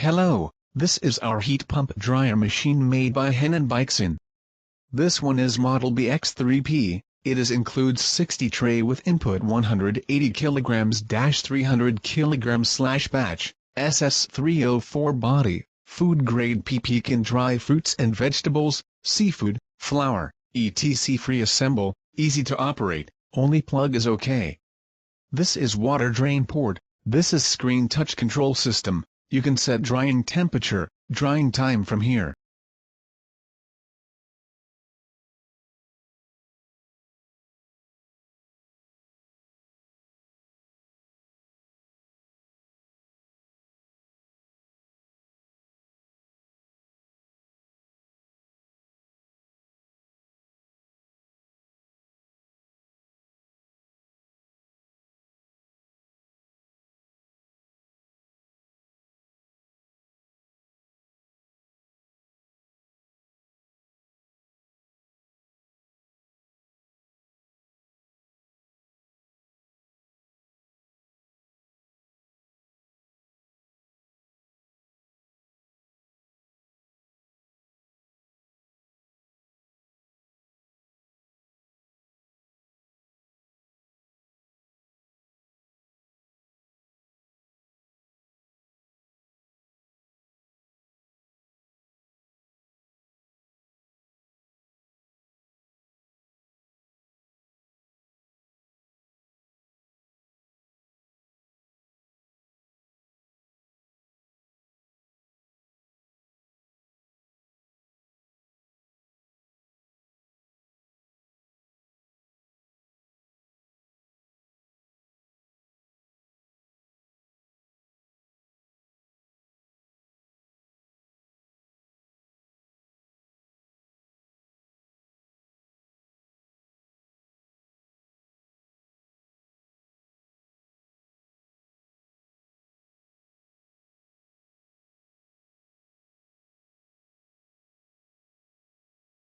Hello, this is our heat pump dryer machine made by Henan Bikeson. This one is model BX3P, it includes 60 tray with input 180 kg 300 kg batch, SS304 body, food grade PP can dry fruits and vegetables, seafood, flour, etc. free assemble, easy to operate, only plug is okay. This is water drain port, this is screen touch control system. You can set drying temperature, drying time from here.